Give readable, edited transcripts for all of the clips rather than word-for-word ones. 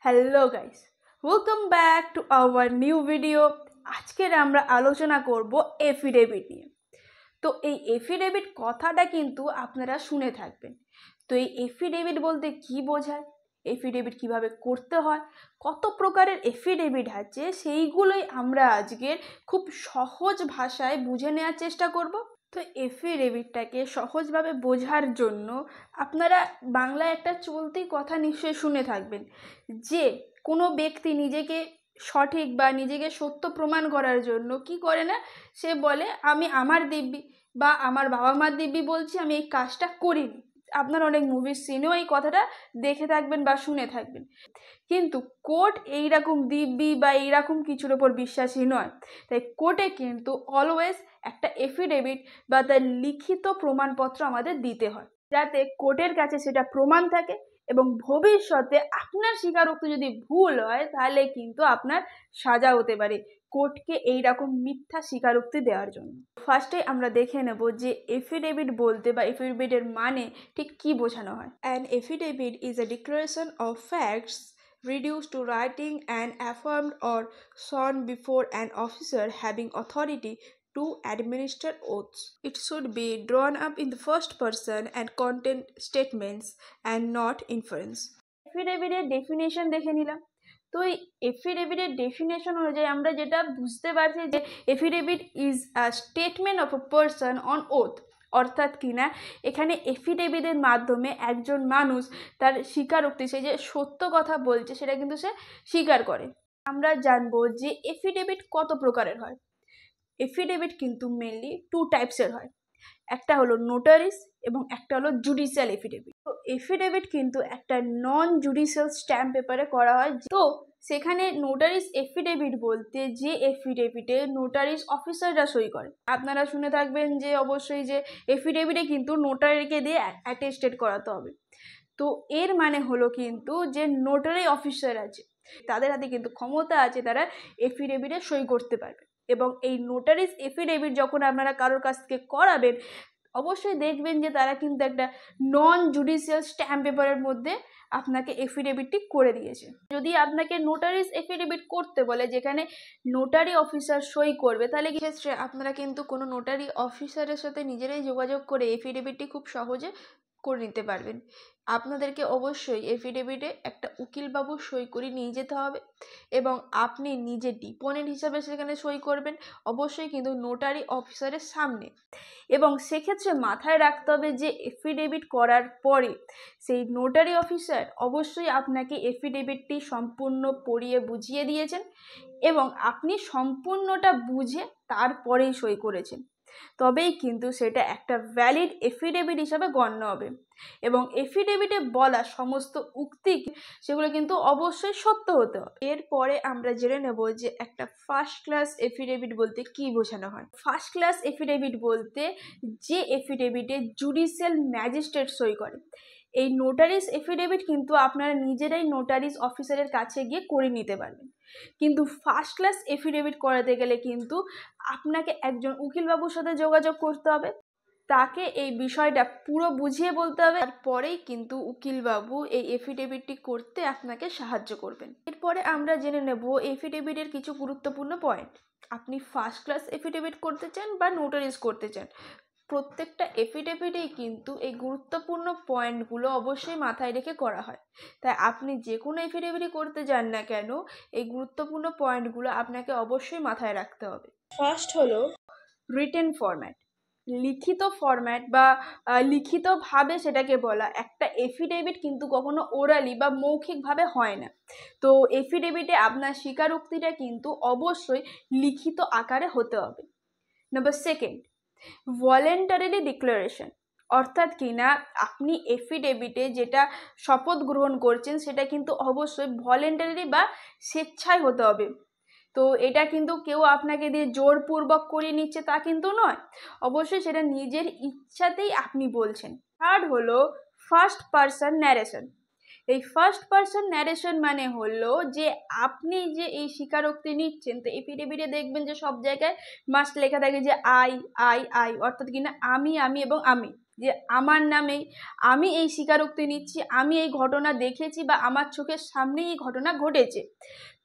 Hello guys, welcome back to our new video. আজকের আমরা আলোচনা করব এফিডেভিট নিয়ে। তো এই এফিডেভিট কথাটা কিন্তু আপনারা শুনে থাকবেন। তো এই এফিডেভিট বলতে কি বোঝায়, এফিডেভিট কিভাবে করতে হয়, কত প্রকারের এফিডেভিট আছে, সেইগুলোই আমরা আজকের খুব সহজ ভাষায় বুঝে নেওয়ার চেষ্টা করব। তো এফিডেভিটটাকে সহজভাবে বোঝার জন্য আপনারা বাংলায় একটা চলতি কথা নিশ্চয়ই শুনে থাকবেন যে কোনো ব্যক্তি নিজেকে সঠিক বা নিজেকে সত্য প্রমাণ করার জন্য কি করে না, সে বলে আমি আমার দিব্যি বা আমার বাবা মার দিব্যি বলছি, আমি এই কাজটা করিনি। আপনারা অনেক মুভির সিনেও এই কথাটা দেখে থাকবেন বা শুনে থাকবেন। কিন্তু কোর্ট এইরকম দিব্যি বা এইরকম কিছুর ওপর বিশ্বাসী নয়। তাই কোর্টে কিন্তু অলওয়েজ একটা এফিডেভিট বা তার লিখিত প্রমাণপত্র আমাদের দিতে হয়, যাতে কোর্টের কাছে সেটা প্রমাণ থাকে এবং ভবিষ্যতে আপনার স্বীকারোক্তি যদি ভুল হয় তাহলে কিন্তু আপনার সাজা হতে পারে কোর্টকে এইরকম মিথ্যা স্বীকারোক্তি দেওয়ার জন্য। ফার্স্টে আমরা দেখে নেব যে এফিডেভিট বলতে বা এফিডেভিটের মানে ঠিক কি বোঝানো হয়। An affidavit is a declaration of facts reduced to writing and affirmed or sworn before an officer having authority to administer oaths. It should be drawn up in the first person and contain statements and not inference. এফিডেভিটের definition দেখে নিলাম। তো এই এফিডেভিটের definition অনুযায়ী আমরা যেটা বুঝতে পারছি যে affidavit is a statement of a person on oath, অর্থাৎ কিনা এখানে এফিডেভিটের মাধ্যমে একজন মানুষ তার স্বীকারোক্তি, সে যে সত্য কথা বলছে সেটা কিন্তু সে স্বীকার করে। আমরা জানবো যে এফিডেভিট কত প্রকারের হয়। এফিডেভিট কিন্তু মেনলি টু টাইপসের হয়, একটা হলো নোটারিস এবং একটা হলো জুডিশিয়াল এফিডেভিট। তো এফিডেভিট কিন্তু একটা নন জুডিশিয়াল স্ট্যাম্প পেপারে করা হয়। তো সেখানে নোটারিস এফিডেভিট বলতে যে এফিডেভিটে নোটারিস অফিসাররা সই করে। আপনারা শুনে থাকবেন যে অবশ্যই যে এফিডেভিটে কিন্তু নোটারিকে দিয়ে অ্যাটেস্টেড করাতে হবে। তো এর মানে হলো কিন্তু যে নোটারি অফিসার আছে, তাদের হাতে কিন্তু ক্ষমতা আছে, তারা এফিডেভিটে সই করতে পারবে। এবং এই নোটারিস এফিডেভিট যখন আপনারা কারোর কাছ থেকে করাবেন, অবশ্যই দেখবেন যে তারা কিন্তু একটা নন জুডিশিয়াল স্ট্যাম্প পেপারের মধ্যে আপনাকে এফিডেভিটটি করে দিয়েছে। যদি আপনাকে নোটারিস এফিডেভিট করতে বলে যেখানে নোটারি অফিসার সই করবে, তাহলে ক্ষেত্রে আপনারা কিন্তু কোনো নোটারি অফিসারের সাথে নিজেরাই যোগাযোগ করে এফিডেভিটটি খুব সহজে করে নিতে পারবেন। আপনাদেরকে অবশ্যই এফিডেভিটে একটা উকিলবাবু সই করে নিয়ে যেতে হবে এবং আপনি নিজে ডিপোনেন্ট হিসাবে সেখানে সই করবেন, অবশ্যই কিন্তু নোটারি অফিসারের সামনে। এবং সেক্ষেত্রে মাথায় রাখতে হবে যে এফিডেভিট করার পরে সেই নোটারি অফিসার অবশ্যই আপনাকে এফিডেভিটটি সম্পূর্ণ পড়িয়ে বুঝিয়ে দিয়েছেন এবং আপনি সম্পূর্ণটা বুঝে তারপরেই সই করেছেন, তবেই কিন্তু সেটা একটা ভ্যালিড এফিডেভিট হিসাবে গণ্য হবে। এবং এফিডেভিটে বলা সমস্ত উক্তি সেগুলো কিন্তু অবশ্যই সত্য হতে হবে। এরপরে আমরা জেনে নেব যে একটা ফার্স্ট ক্লাস এফিডেভিট বলতে কি বোঝানো হয়। ফার্স্ট ক্লাস এফিডেভিট বলতে যে এফিডেভিটে জুডিশিয়াল ম্যাজিস্ট্রেট সই করে। এই নোটারিস এফিডেভিট কিন্তু আপনারা নিজেরাই নোটারিস অফিসারের কাছে গিয়ে করে নিতে পারবেন, কিন্তু ফার্স্ট ক্লাস এফিডেভিট করাতে গেলে কিন্তু আপনাকে একজন উকিলবাবুর সাথে যোগাযোগ করতে হবে, তাকে এই বিষয়টা পুরো বুঝিয়ে বলতে হবে, তারপরেই কিন্তু উকিলবাবু এই এফিডেভিটটি করতে আপনাকে সাহায্য করবেন। এরপরে আমরা জেনে নেব এফিডেভিটের কিছু গুরুত্বপূর্ণ পয়েন্ট। আপনি ফার্স্ট ক্লাস এফিডেভিট করতে চান বা নোটারিজ করতে চান, প্রত্যেকটা এফিডেভিটেই কিন্তু এই গুরুত্বপূর্ণ পয়েন্টগুলো অবশ্যই মাথায় রেখে করা হয়। তাই আপনি যে কোনো এফিডেভিটই করতে যান না কেন, এই গুরুত্বপূর্ণ পয়েন্টগুলো আপনাকে অবশ্যই মাথায় রাখতে হবে। ফার্স্ট হলো রিটেন ফরম্যাট, লিখিত ফরম্যাট বা লিখিতভাবে সেটাকে বলা। একটা এফিডেভিট কিন্তু কখনো ওরালি বা মৌখিকভাবে হয় না। তো এফিডেভিটে আপনার স্বীকারোক্তিটা কিন্তু অবশ্যই লিখিত আকারে হতে হবে। নাম্বার সেকেন্ড, ভলেন্টারিলি ডিক্লারেশন, অর্থাৎ কিনা আপনি এফিডেভিটে যেটা শপথ গ্রহণ করছেন সেটা কিন্তু অবশ্যই ভলেন্টারি বা স্বেচ্ছায় হতে হবে। তো এটা কিন্তু কেউ আপনাকে দিয়ে জোরপূর্বক করিয়ে নিচ্ছে তা কিন্তু নয়, অবশ্যই সেটা নিজের ইচ্ছাতেই আপনি বলছেন। থার্ড হলো ফার্স্ট পারসন ন্যারেশন। এই ফার্স্ট পারসন ন্যারেশন মানে হলো যে আপনি যে এই স্বীকারোক্তি নিচ্ছেন, তো এফিডেভিটে দেখবেন যে সব জায়গায় মাস্ট লেখা থাকে যে আই আই আই, অর্থাৎ কিনা আমি এবং আমি। যে আমার নামেই আমি এই স্বীকারোক্তি নিচ্ছি, আমি এই ঘটনা দেখেছি বা আমার চোখের সামনেই এই ঘটনা ঘটেছে।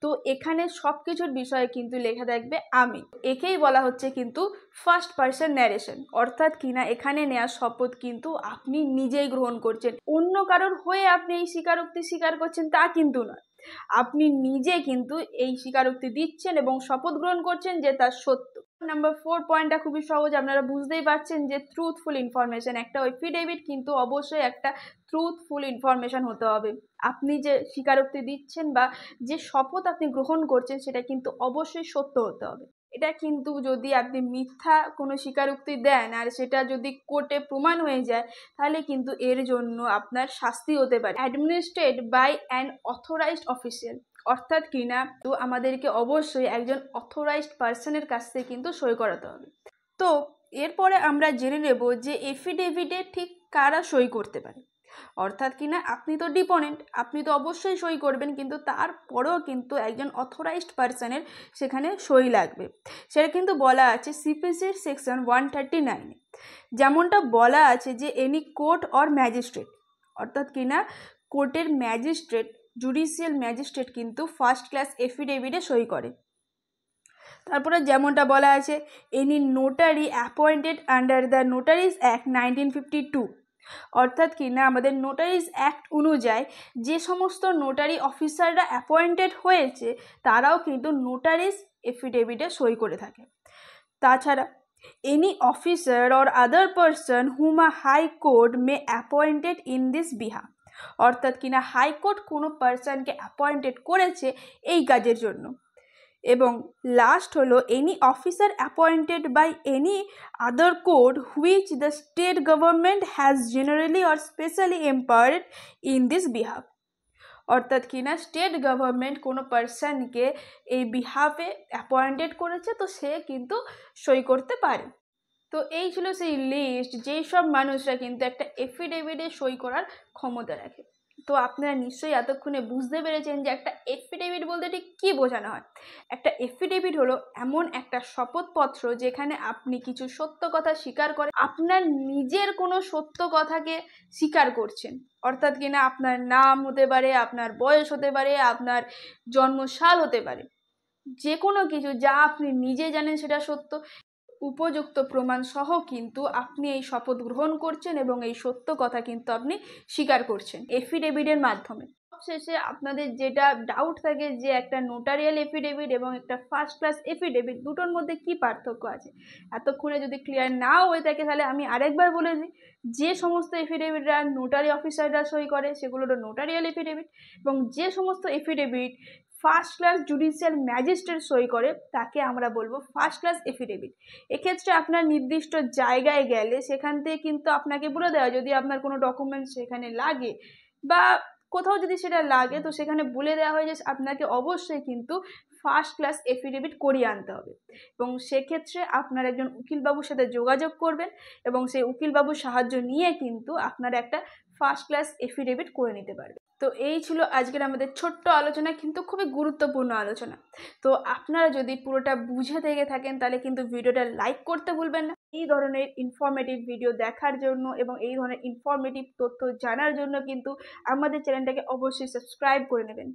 তো এখানে সব কিছুর বিষয়ে কিন্তু লেখা থাকবে আমি। একেই বলা হচ্ছে কিন্তু ফার্স্ট পার্সন ন্যারেশন, অর্থাৎ কিনা এখানে নেওয়া শপথ কিন্তু আপনি নিজেই গ্রহণ করছেন, অন্য কারোর হয়ে আপনি এই স্বীকারোক্তি স্বীকার করছেন তা কিন্তু নয়। আপনি নিজে কিন্তু এই স্বীকারোক্তি দিচ্ছেন এবং শপথ গ্রহণ করছেন যে তা সত্য। নাম্বার 4 পয়েন্টটা খুবই সহজ, আপনারা বুঝতেই পারছেন যে ট্রুথফুল ইনফরমেশন। একটা এফিডেভিট কিন্তু অবশ্যই একটা ট্রুথফুল ইনফরমেশন হতে হবে। আপনি যে স্বীকারোক্তি দিচ্ছেন বা যে শপথ আপনি গ্রহণ করছেন সেটা কিন্তু অবশ্যই সত্য হতে হবে। এটা কিন্তু যদি আপনি মিথ্যা কোনো স্বীকারোক্তি দেন আর সেটা যদি কোর্টে প্রমাণ হয়ে যায়, তাহলে কিন্তু এর জন্য আপনার শাস্তি হতে পারে। Administrate by an authorized official, অর্থাৎ কিনা তো আমাদেরকে অবশ্যই একজন অথরাইজড পার্সনের কাছ থেকে কিন্তু সই করাতে হবে। তো এরপরে আমরা জেনে নেব যে এফিডেভিটে ঠিক কারা সই করতে পারে। অর্থাৎ কিনা আপনি তো ডিপোনেন্ট, আপনি তো অবশ্যই সই করবেন, কিন্তু তারপরেও কিন্তু একজন অথরাইজড পার্সনের সেখানে সই লাগবে। সেটা কিন্তু বলা আছে সিপিসির সেকশন 139, যেমনটা বলা আছে যে এনি কোর্ট অর ম্যাজিস্ট্রেট, অর্থাৎ কিনা কোর্টের ম্যাজিস্ট্রেট, জুডিশিয়াল ম্যাজিস্ট্রেট কিন্তু ফার্স্ট ক্লাস এফিডেভিটে সই করে। তারপরে যেমনটা বলা আছে any notary appointed under the notaries act 1952, অর্থাৎ কি না আমাদের নোটারিজ অ্যাক্ট অনুযায়ী যে সমস্ত নোটারি অফিসাররা অ্যাপয়েন্টেড হয়েছে তারাও কিন্তু নোটারিজ এফিডেভিটে সই করে থাকে। তাছাড়া any officer or other person hmm a high court May appointed in this behalf, অর্থাৎ কিনা হাইকোর্ট কোনো পারসনকে অ্যাপয়েন্টেড করেছে এই কাজের জন্য। এবং লাস্ট হলো any officer appointed by any other court which the state government has generally or specially empowered in this behalf, অর্থাৎ কিনা স্টেট গভর্নমেন্ট কোনো পার্সনকে এই বিহাফে অ্যাপয়েন্টেড করেছে তো সে কিন্তু সই করতে পারে। তো এই ছিল সেই লিস্ট যেই সব মানুষরা কিন্তু একটা এফিডেভিটে সই করার ক্ষমতা রাখে। তো আপনারা নিশ্চয়ই এতক্ষণে বুঝতে পেরেছেন যে একটা এফিডেভিট বলতে ঠিক কী বোঝানো হয়। একটা এফিডেভিট হলো এমন একটা শপথপত্র যেখানে আপনি কিছু সত্য কথা স্বীকার করেন, আপনার নিজের কোনো সত্য কথাকে স্বীকার করছেন, অর্থাৎ কিনা আপনার নাম হতে পারে, আপনার বয়স হতে পারে, আপনার জন্মসাল হতে পারে, যে কোনো কিছু যা আপনি নিজে জানেন সেটা সত্য, উপযুক্ত প্রমাণ সহ কিন্তু আপনি এই শপথ গ্রহণ করছেন এবং এই সত্য কথা কিন্তু আপনি স্বীকার করছেন এফিডেভিটের মাধ্যমে। শেষে আপনাদের যেটা ডাউট থাকে যে একটা নোটারিয়াল এফিডেভিট এবং একটা ফার্স্ট ক্লাস এফিডেভিট দুটোর মধ্যে কি পার্থক্য আছে, এতক্ষণে যদি ক্লিয়ার নাও হয়ে থাকে তাহলে আমি আরেকবার বলে দিই, যে সমস্ত এফিডেভিটরা নোটারি অফিসাররা সই করে সেগুলো হলো নোটারিয়াল এফিডেভিট, এবং যে সমস্ত affidavit first class judicial magistrate সই করে তাকে আমরা বলবো ফার্স্ট ক্লাস এফিডেভিট। এক্ষেত্রে আপনার নির্দিষ্ট জায়গায় গেলে সেখান থেকে কিন্তু আপনাকে বলে দেওয়া যদি আপনার কোনো ডকুমেন্টস সেখানে লাগে বা কোথাও যদি সেটা লাগে তো সেখানে বলে দেওয়া হয় যে আপনাকে অবশ্যই কিন্তু ফার্স্ট ক্লাস এফিডেভিট করিয়ে আনতে হবে, এবং সেক্ষেত্রে আপনার একজন উকিলবাবুর সাথে যোগাযোগ করবেন এবং সেই উকিলবাবুর সাহায্য নিয়ে কিন্তু আপনারা একটা ফার্স্ট ক্লাস এফিডেভিট করে নিতে পারবেন। তো এই ছিল আজকের আমাদের ছোট্ট আলোচনা, কিন্তু খুবই গুরুত্বপূর্ণ আলোচনা। তো আপনারা যদি পুরোটা বুঝে থেকে থাকেন তাহলে কিন্তু ভিডিওটা লাইক করতে ভুলবেন না। এই ধরনের ইনফরমেটিভ ভিডিও দেখার জন্য এবং এই ধরনের ইনফরমেটিভ তথ্য জানার জন্য কিন্তু আমাদের চ্যানেলটাকে অবশ্যই সাবস্ক্রাইব করে নেবেন।